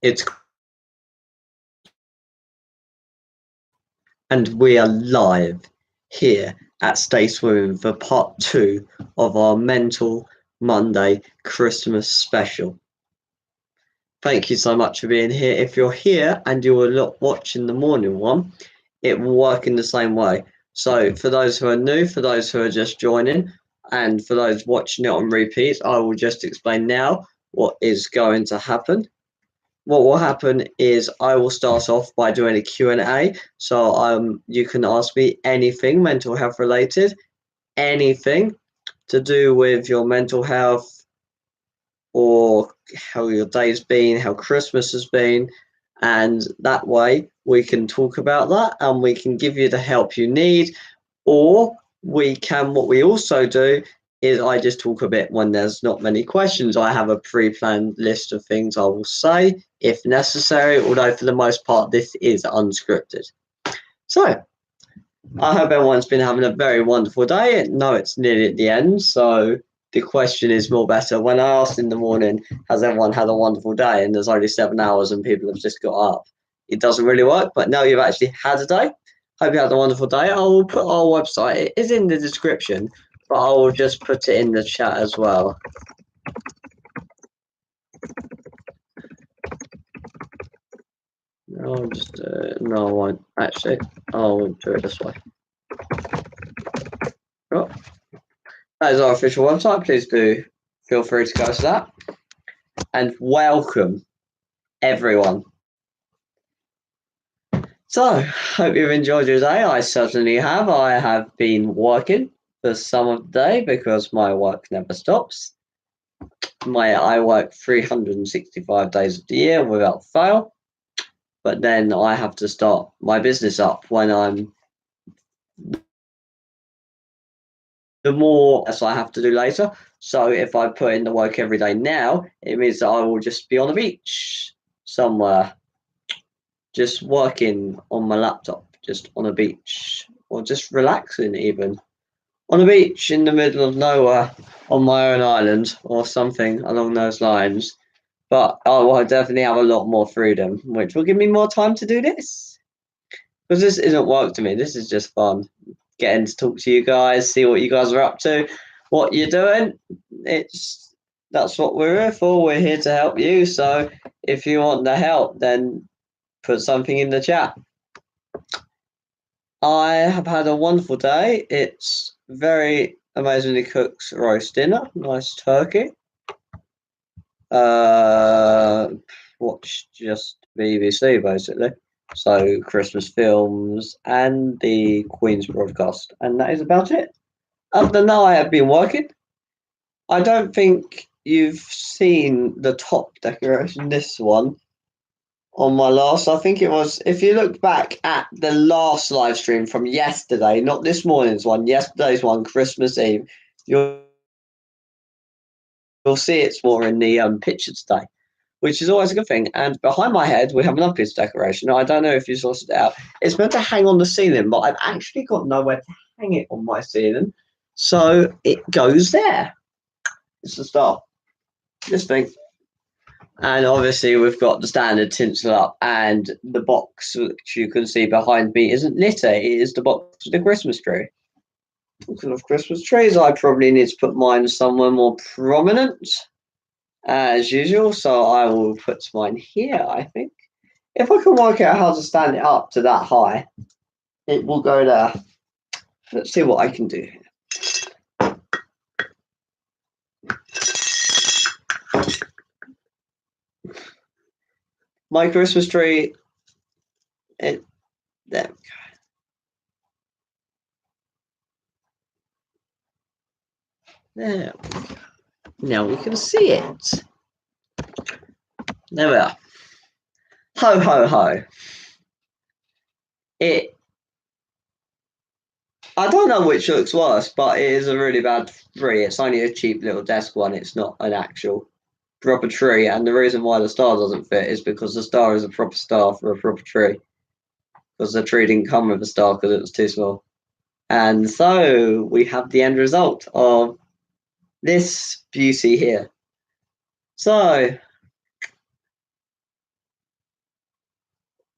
It's and we are live here at Stay Swimming for part 2 of our Mental Monday Christmas special. Thank you so much for being here. If you're here and you were watching the morning one, it will work in the same way. So for those who are new, for those who are just joining, and for those watching it on repeats, I will just explain now what is going to happen. What will happen is I will start off by doing a Q&A. So you can ask me anything mental health related, anything to do with your mental health or how your day's been, how Christmas has been. And that way we can talk about that and we can give you the help you need. Or what we also do is I just talk a bit when there's not many questions. I have a pre-planned list of things I will say if necessary, although for the most part this is unscripted. So I hope everyone's been having a very wonderful day. No, it's nearly at the end, so the question is more better. When I asked in the morning, has everyone had a wonderful day, and there's only 7 hours and people have just got up, it doesn't really work. But now you've actually had a day. Hope you had a wonderful day. I will put our website, it is in the description, but I will just put it in the chat as well. No, no, I won't. Actually, I'll do it this way. Oh, that is our official website. Please do feel free to go to that. And welcome, everyone. So, hope you've enjoyed your day. I certainly have. I have been working for some of the day because my work never stops. I work 365 days of the year without fail. But then I have to start my business up when the more as I have to do later. So if I put in the work every day now, it means that I will just be on the beach somewhere, just working on my laptop, just on a beach, or just relaxing even on a beach in the middle of nowhere on my own island or something along those lines. But I will definitely have a lot more freedom, which will give me more time to do this. Because this isn't work to me. This is just fun. Getting to talk to you guys, see what you guys are up to, what you're doing. That's what we're here for. We're here to help you. So if you want the help, then put something in the chat. I have had a wonderful day. It's very amazingly cooked roast dinner. Nice turkey. Watched just BBC basically. So Christmas films and the Queen's broadcast, and that is about it. Other than that, I have been working. I don't think you've seen the top decoration, this one, on my last. I think it was, if you look back at the last live stream from yesterday, not this morning's one, yesterday's one, Christmas Eve, you'll see it's more in the picture today, which is always a good thing. And behind my head, we have an upwards decoration. Now, I don't know if you sorted it out. It's meant to hang on the ceiling, but I've actually got nowhere to hang it on my ceiling. So it goes there. It's the start. This thing. And obviously, we've got the standard tinsel up, and the box, which you can see behind me, isn't litter. It is the box with the Christmas tree. Talking of Christmas trees, I probably need to put mine somewhere more prominent, as usual. So I will put mine here, I think. If I can work out how to stand it up to that high, it will go there. Let's see what I can do here. My Christmas tree, there we go. There we go. Now we can see it. There we are. Ho, ho, ho. I don't know which looks worse, but it is a really bad tree. It's only a cheap little desk one. It's not an actual proper tree. And the reason why the star doesn't fit is because the star is a proper star for a proper tree. Because the tree didn't come with a star because it was too small. And so we have the end result of this beauty here. So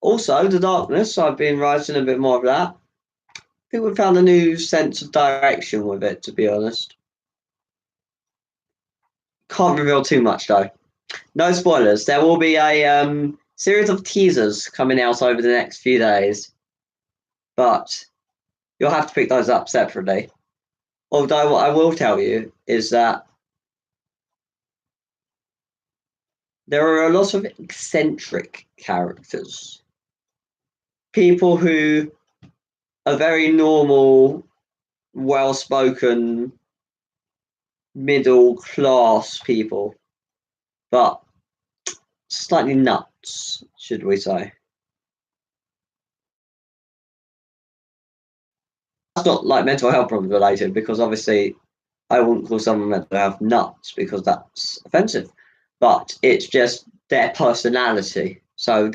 Also, The Darkness, I've been writing a bit more of that. I think we found a new sense of direction with it, to be honest. Can't reveal too much, though. No spoilers. There will be a series of teasers coming out over the next few days, but you'll have to pick those up separately. Although what I will tell you is that there are a lot of eccentric characters. People who are very normal, well-spoken, middle-class people, but slightly nuts, should we say. That's not like mental health problems related, because obviously I wouldn't call someone mental health nuts because that's offensive. But it's just their personality. So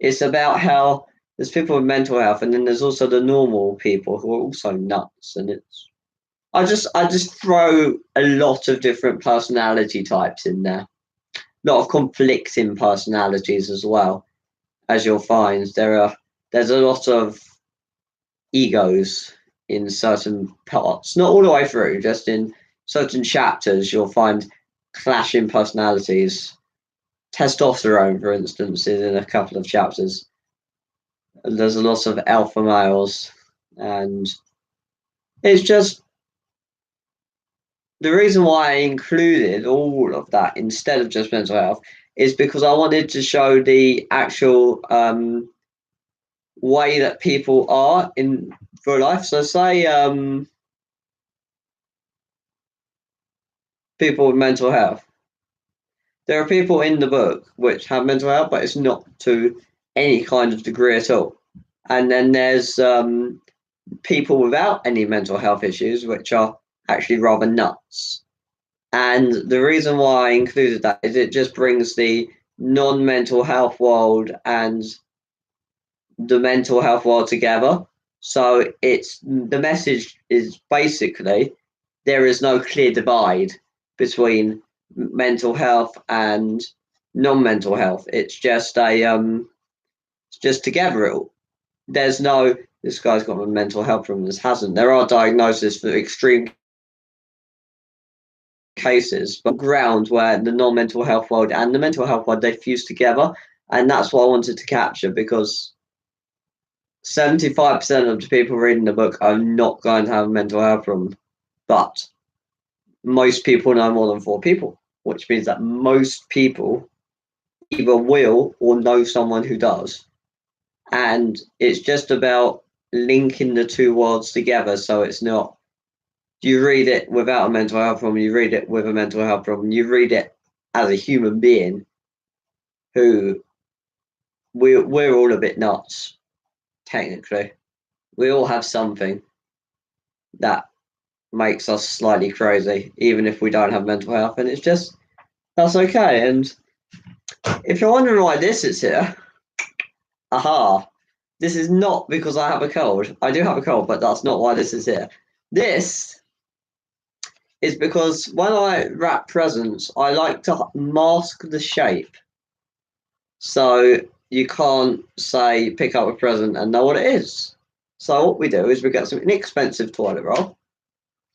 it's about how there's people with mental health, and then there's also the normal people who are also nuts. And it's I just throw a lot of different personality types in there. A lot of conflicting personalities as well, as you'll find. There's a lot of egos in certain parts, not all the way through, just in certain chapters, you'll find clashing personalities. Testosterone, for instance, is in a couple of chapters. There's a lot of alpha males, and it's just the reason why I included all of that instead of just mental health is because I wanted to show the actual way that people are in real life. So, say people with mental health. There are people in the book which have mental health, but it's not to any kind of degree at all. And then there's people without any mental health issues, which are actually rather nuts. And the reason why I included that is it just brings the non-mental health world and the mental health world together. So it's the message is basically there is no clear divide between mental health and non-mental health. It's just it's just together. There's no this guy's got a mental health problem. This hasn't. There are diagnoses for extreme cases, but ground where the non-mental health world and the mental health world they fuse together, and that's what I wanted to capture because 75% of the people reading the book are not going to have a mental health problem, but most people know more than 4 people, which means that most people either will or know someone who does. And it's just about linking the two worlds together. So it's not, you read it without a mental health problem, you read it with a mental health problem, you read it as a human being who we're all a bit nuts, technically. We all have something that makes us slightly crazy, even if we don't have mental health, and it's just that's okay. And if you're wondering why this is here, aha, this is not because I have a cold. I do have a cold, but that's not why this is here. This is because when I wrap presents, I like to mask the shape. So you can't say pick up a present and know what it is. So what we do is we get some inexpensive toilet roll,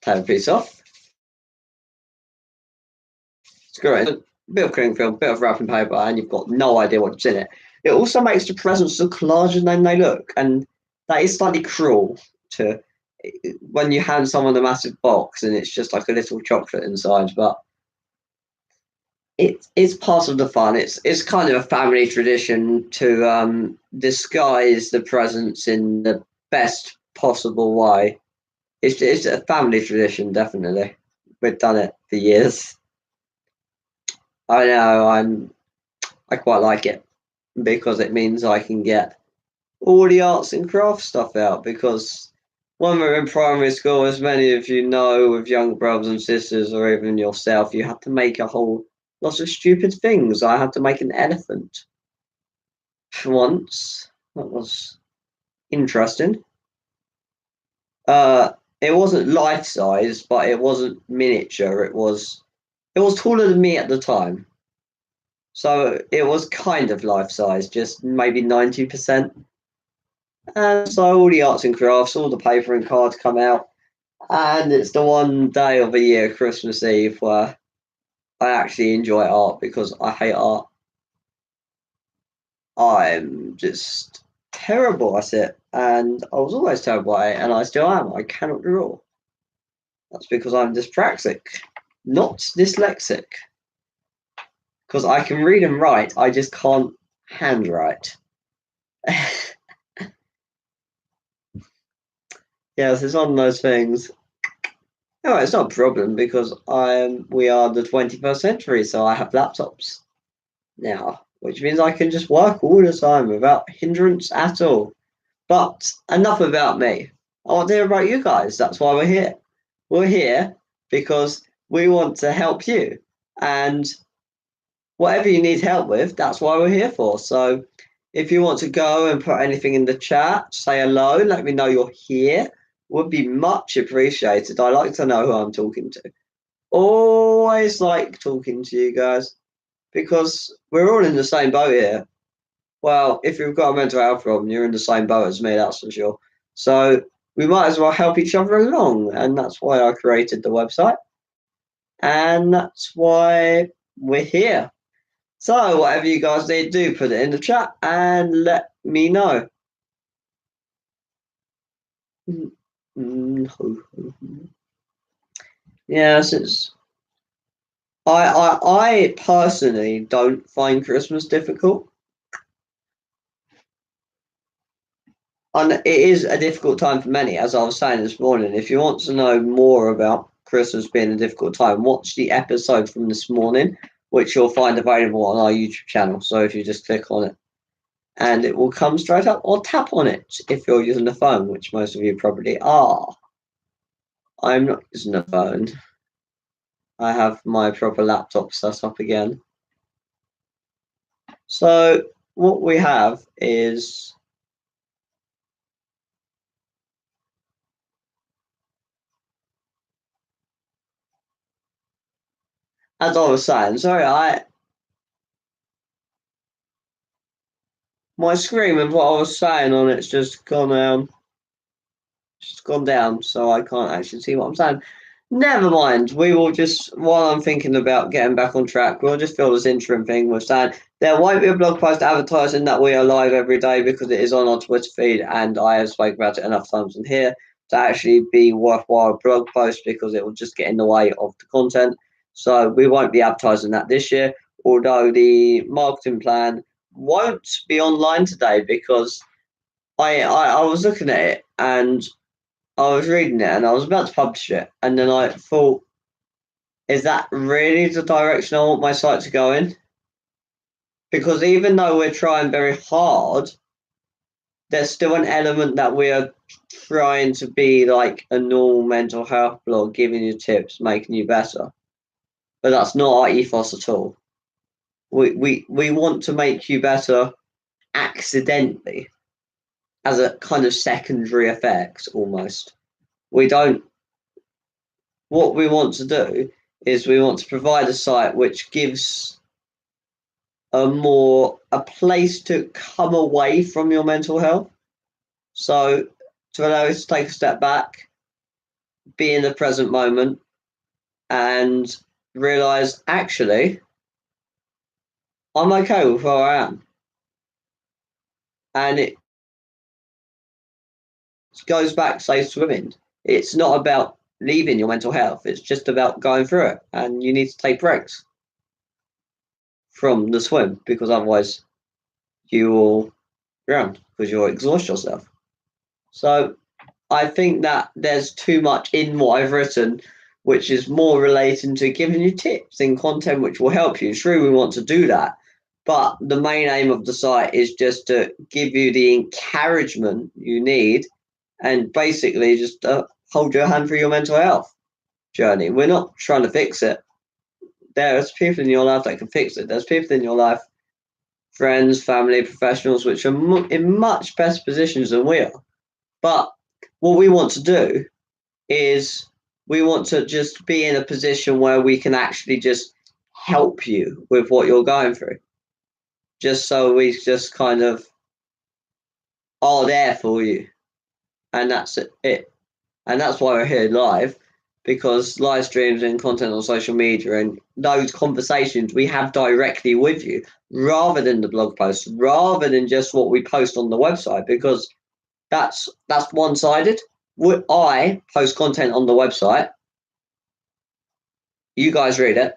take a piece off, screw it in, a bit of cling film, bit of wrapping paper, and you've got no idea what's in it. It also makes the presents look larger than they look, and that is slightly cruel to when you hand someone a massive box and it's just like a little chocolate inside, but it's part of the fun. It's kind of a family tradition to disguise the presents in the best possible way. It's a family tradition, definitely. We've done it for years. I know I quite like it because it means I can get all the arts and crafts stuff out because when we were in primary school, as many of you know, with younger brothers and sisters or even yourself, you had to make a whole lot of stupid things. I had to make an elephant for once. That was interesting. It wasn't life size, but it wasn't miniature. It was taller than me at the time. So it was kind of life-size, just maybe 90%. And so all the arts and crafts, all the paper and cards come out. And it's the one day of the year, Christmas Eve, where I actually enjoy art because I hate art. I'm just terrible at it. And I was always terrible at it, and I still am. I cannot draw. That's because I'm dyspraxic, not dyslexic. Because I can read and write, I just can't handwrite. Yes, it's one of those things. No, it's not a problem because we are the 21st century, so I have laptops now, which means I can just work all the time without hindrance at all. But enough about me. I want to hear about you guys. That's why we're here. We're here because we want to help you. And whatever you need help with, that's why we're here for. So if you want to go and put anything in the chat, say hello, let me know you're here. Would be much appreciated. I like to know who I'm talking to. Always like talking to you guys because we're all in the same boat here. Well, if you've got a mental health problem, you're in the same boat as me, that's for sure. So we might as well help each other along, and that's why I created the website, and that's why we're here. So whatever you guys need to do, put it in the chat and let me know. Yes, it's. I personally don't find Christmas difficult. And it is a difficult time for many, as I was saying this morning. If you want to know more about Christmas being a difficult time, watch the episode from this morning, which you'll find available on our YouTube channel. So if you just click on it, and it will come straight up, or tap on it if you're using a phone, which most of you probably are. I'm not using a phone. I have my proper laptop set up again. So what we have is as I was saying, sorry, my screen with what I was saying on it's just gone down, so I can't actually see what I'm saying. Never mind. We will just, while I'm thinking about getting back on track, we'll just fill this interim thing with saying there won't be a blog post advertising that we are live every day because it is on our Twitter feed, and I have spoken about it enough times in here to actually be worthwhile blog post because it will just get in the way of the content. So we won't be advertising that this year, although the marketing plan won't be online today because I was looking at it and I was reading it and I was about to publish it, and then I thought, is that really the direction I want my site to go in? Because even though we're trying very hard, there's still an element that we are trying to be like a normal mental health blog, giving you tips, making you better. But that's not our ethos at all. We want to make you better accidentally as a kind of secondary effect almost. We don't. What we want to do is we want to provide a site which gives a place to come away from your mental health. So to allow you to take a step back, be in the present moment, and realize actually I'm okay with where I am. And it goes back, say, swimming. It's not about leaving your mental health, it's just about going through it. And you need to take breaks from the swim because otherwise you will drown because you'll exhaust yourself. So I think that there's too much in what I've written, which is more relating to giving you tips and content which will help you. Sure, we want to do that, but the main aim of the site is just to give you the encouragement you need and basically just hold your hand through your mental health journey. We're not trying to fix it. There's people in your life that can fix it. There's people in your life, friends, family, professionals, which are in much better positions than we are. But what we want to do is we want to just be in a position where we can actually just help you with what you're going through. Just so we just kind of are there for you. And that's it. And that's why we're here live, because live streams and content on social media and those conversations we have directly with you, rather than the blog posts, rather than just what we post on the website, because that's one-sided. I post content on the website, you guys read it,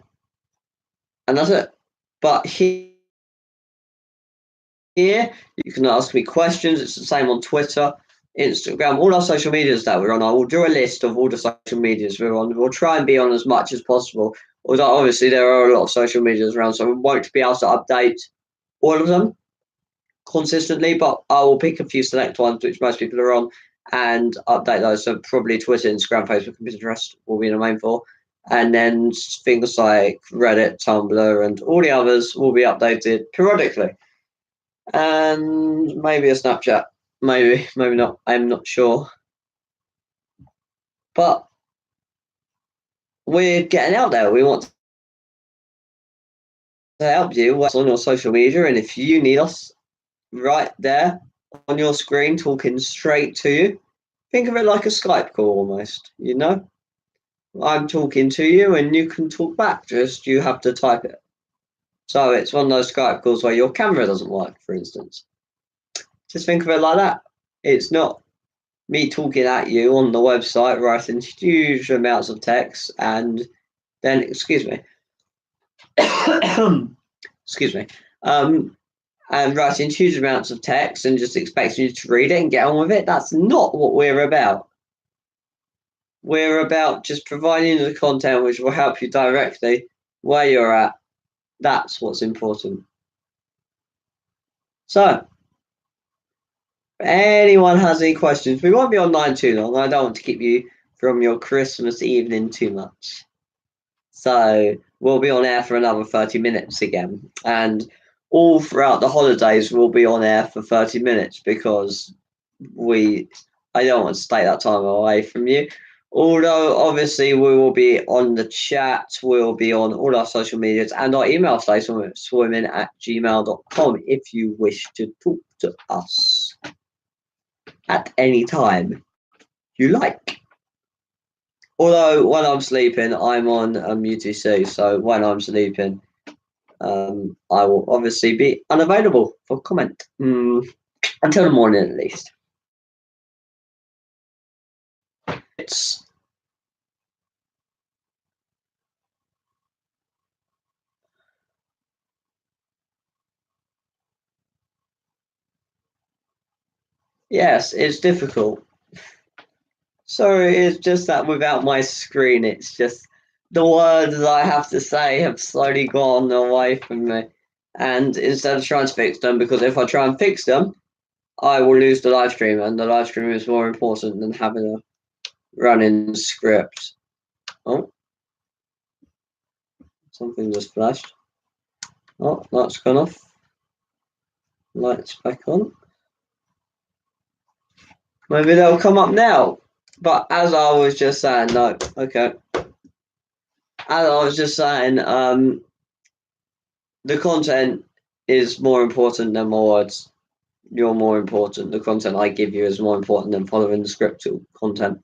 and that's it. But here you can ask me questions. It's the same on Twitter, Instagram, all our social medias that we're on. I will do a list of all the social medias we're on. We'll try and be on as much as possible. Although obviously there are a lot of social medias around, so we won't be able to update all of them consistently, but I will pick a few select ones which most people are on and update those. So probably Twitter, Instagram, Facebook, and Pinterest will be the main four. And then things like Reddit, Tumblr, and all the others will be updated periodically. And maybe a Snapchat. Maybe not. I'm not sure. But we're getting out there. We want to help you on your social media. And if you need us right there on your screen talking straight to you, think of it like a Skype call almost, you know? I'm talking to you and you can talk back, just you have to type it. So it's one of those Skype calls where your camera doesn't work, for instance. Just think of it like that. It's not me talking at you on the website, writing huge amounts of text, and then, excuse me, and writing huge amounts of text and just expecting you to read it and get on with it. That's not what we're about. We're about just providing the content which will help you directly where you're at. That's what's important. So, if anyone has any questions, we won't be online too long. I don't want to keep you from your Christmas evening too much. So, we'll be on air for another 30 minutes again. And all throughout the holidays, we'll be on air for 30 minutes because I don't want to take that time away from you. Although, obviously, we will be on the chat, we'll be on all our social medias, and our email station, swimming@gmail.com, if you wish to talk to us at any time you like. Although, when I'm sleeping, I'm on UTC, so when I'm sleeping, I will obviously be unavailable for comment until the morning at least. Yes, it's difficult. Sorry, it's just that without my screen, it's just the words I have to say have slowly gone away from me. And instead of trying to fix them, because if I try and fix them, I will lose the live stream, and the live stream is more important than having a running script. Oh, something just flashed. Oh, lights gone off. Lights back on. Maybe they'll come up now. But as I was just saying, no, okay. As I was just saying, the content is more important than my words. You're more important. The content I give you is more important than following the scripted content.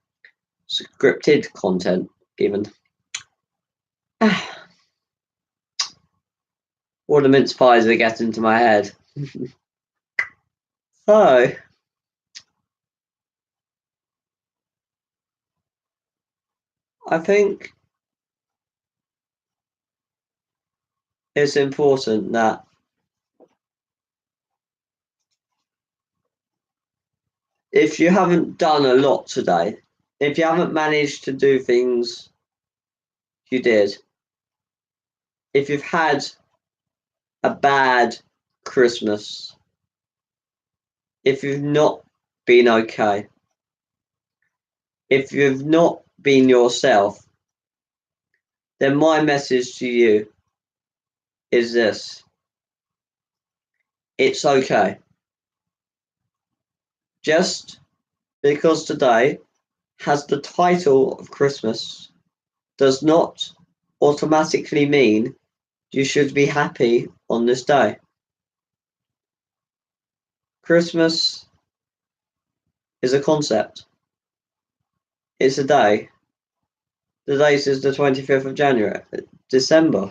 Scripted content, even. All the mince pies are getting into my head. So, I think it's important that if you haven't done a lot today, if you haven't managed to do things you did, if you've had a bad Christmas, if you've not been okay, if you've not been yourself, then my message to you is this: it's okay. Just because today has the title of Christmas does not automatically mean You should be happy on this day. Christmas is a concept. It's a day. The date is the 25th of January, December.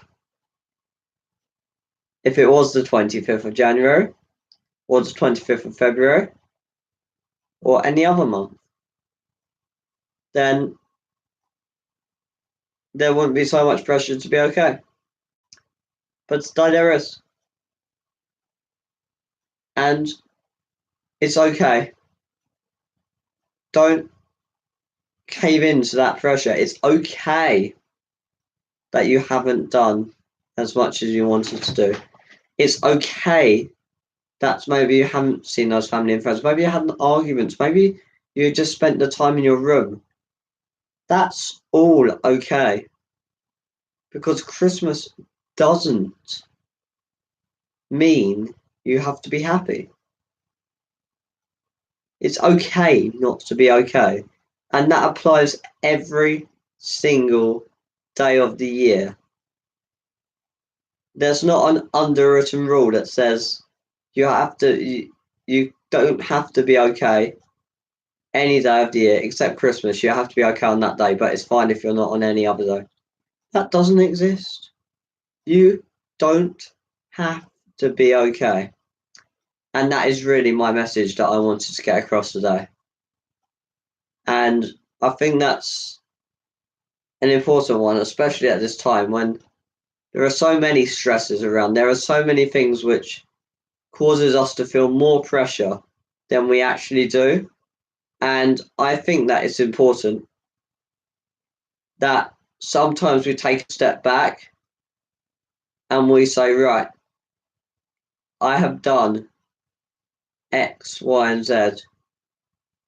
If it was the 25th of January, or the 25th of February, or any other month, then there wouldn't be so much pressure to be okay. But today there is. And it's okay. Don't cave into that pressure. It's okay that you haven't done as much as you wanted to do. It's okay that maybe you haven't seen those family and friends. Maybe you had arguments. Maybe you just spent the time in your room. That's all okay. Because Christmas doesn't mean you have to be happy. It's okay not to be okay. And that applies every single day of the year. There's not an underwritten rule that says you don't have to be okay any day of the year except Christmas. You have to be okay on that day, but it's fine if you're not on any other day. That doesn't exist. You don't have to be okay. And that is really my message that I wanted to get across today. And I think that's an important one, especially at this time when there are so many stresses around. There are so many things which causes us to feel more pressure than we actually do. And I think that it's important that sometimes we take a step back and we say, right, I have done X, Y, and Z.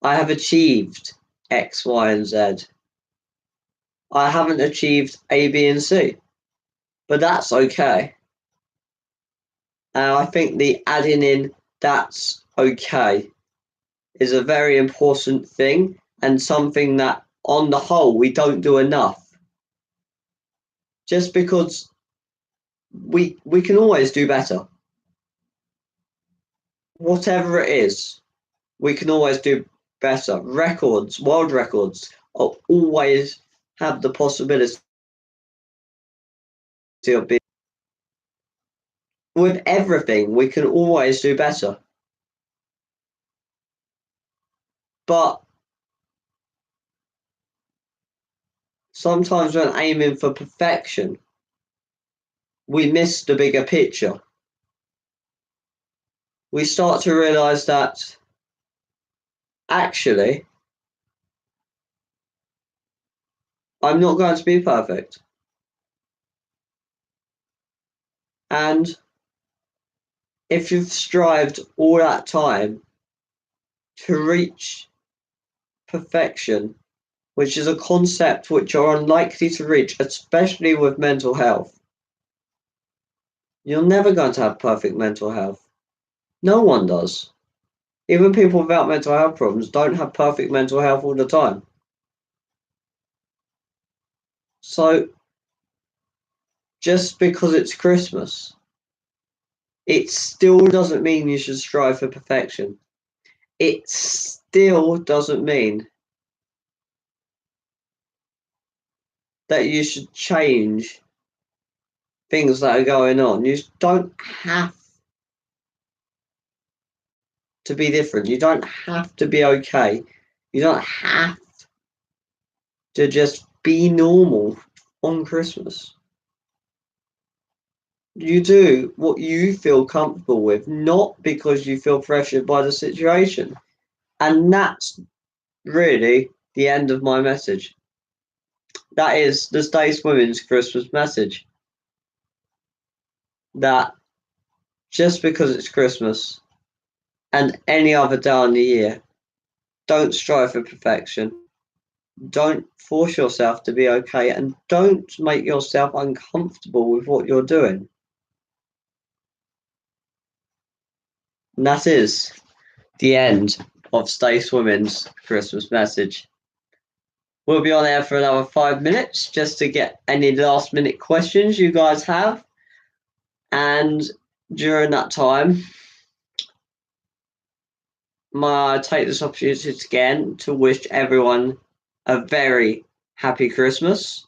I have achieved X, Y, and Z. I haven't achieved A, B, and C, but that's okay. And I think the adding in that's okay is a very important thing and something that on the whole we don't do enough. Just because we can always do better. Whatever it is, we can always do better. Records, world records, are always have the possibility of being. With everything, we can always do better. But sometimes when aiming for perfection, we miss the bigger picture. We start to realize that actually, I'm not going to be perfect. And if you've strived all that time to reach perfection, which is a concept which you're unlikely to reach, especially with mental health, you're never going to have perfect mental health. No one does. Even people without mental health problems don't have perfect mental health all the time. So, just because it's Christmas, it still doesn't mean you should strive for perfection. It still doesn't mean that you should change things that are going on. You don't have to be different. You don't have to be okay. You don't have to just be normal on Christmas. You do what you feel comfortable with, not because you feel pressured by the situation. And that's really the end of my message. That is the Stay Symons Christmas message. That just because it's Christmas and any other day on the year, don't strive for perfection. Don't force yourself to be okay, and don't make yourself uncomfortable with what you're doing. And that is the end of Stay Swimming's Christmas message. We'll be on air for another 5 minutes just to get any last minute questions you guys have. And during that time, I take this opportunity again to wish everyone a very happy Christmas.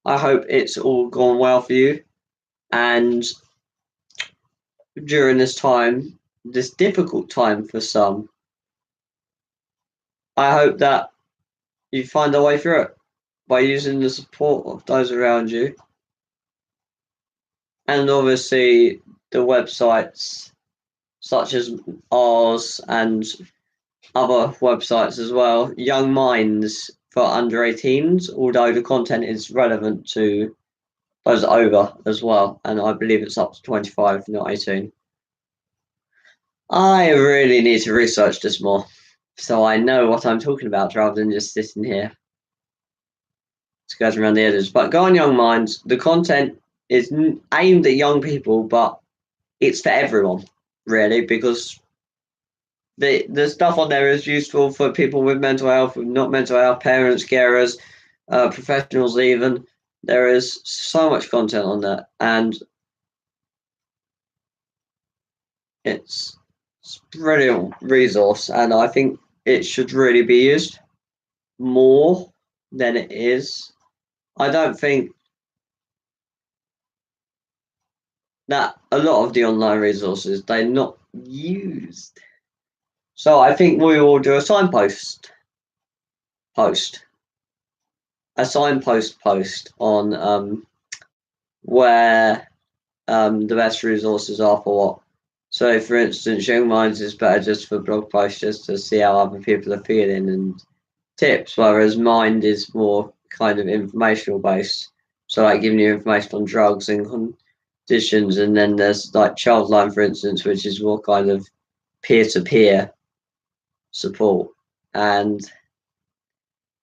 I hope it's all gone well for you. And during this time, this difficult time for some, I hope that you find a way through it by using the support of those around you. And obviously, the websites such as ours and other websites as well, Young Minds for under 18s, although the content is relevant to those over as well, and I believe it's up to 25, not 18. I really need to research this more, so I know what I'm talking about rather than just sitting here skirting around the edges. But go on Young Minds. The content is aimed at young people, but it's for everyone, really, because the stuff on there is useful for people with mental health, with not mental health, parents, carers, professionals even. There is so much content on there, and it's a brilliant resource, and I think it should really be used more than it is. I don't think that a lot of the online resources, they're not used. So I think we will do a signpost post. A signpost post on where the best resources are for what. So, for instance, Young Minds is better just for blog posts, just to see how other people are feeling and tips, whereas Mind is more kind of informational based. So, like giving you information on drugs and conditions, and then there's like Childline, for instance, which is more kind of peer-to-peer support. And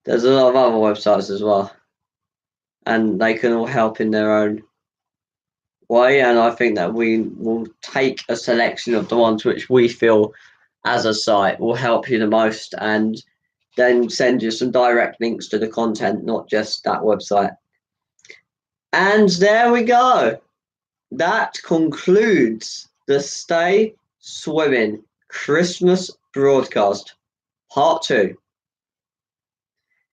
there's a lot of other websites as well, and they can all help in their own way. And I think that we will take a selection of the ones which we feel as a site will help you the most, and then send you some direct links to the content, not just that website. And there we go. That concludes the Stay Swimming Christmas broadcast, part 2.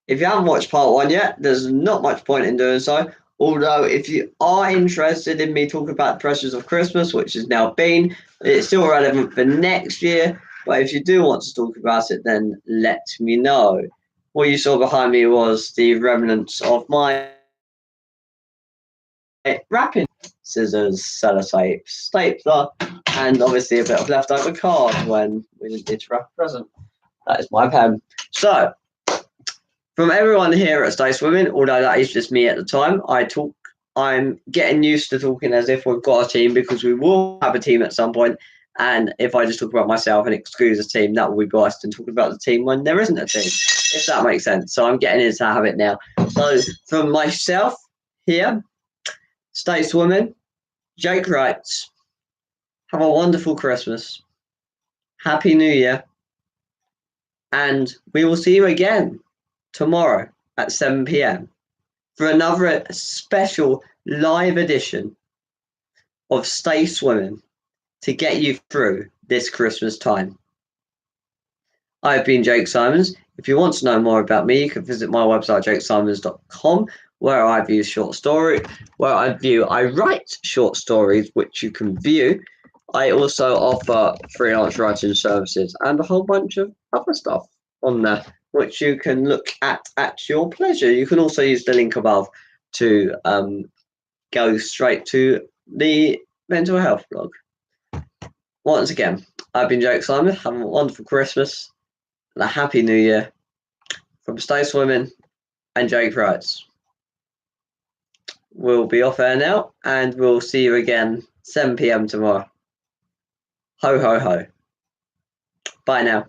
If you haven't watched part 1 yet, there's not much point in doing so. Although, if you are interested in me talking about the pressures of Christmas, which has now been, it's still relevant for next year. But if you do want to talk about it, then let me know. What you saw behind me was the remnants of my wrapping, scissors, sellotape, stapler, and obviously a bit of leftover card when we didn't need to wrap a present. That is my pen. So, from everyone here at Stay Swimming, although that is just me at the time, I'm getting used to talking as if we've got a team, because we will have a team at some point. And if I just talk about myself and excuse a team, that will be biased, and talking about the team when there isn't a team, if that makes sense. So I'm getting into that habit now. So from myself here, Stay Swimming, Jake writes, have a wonderful Christmas. Happy New Year. And we will see you again tomorrow at 7 p.m. for another special live edition of Stay Swimming to get you through this Christmas time. I've been Jake Symons. If you want to know more about me, you can visit my website, jakesymons.com, where I write short stories, which you can view. I also offer freelance writing services and a whole bunch of other stuff on there, which you can look at your pleasure. You can also use the link above to go straight to the mental health blog. Once again, I've been Jake Simon. Have a wonderful Christmas and a happy New Year from Stay Swimming and Jake Wrights. We'll be off air now, and we'll see you again 7 p.m. tomorrow. Ho, ho, ho. Bye now.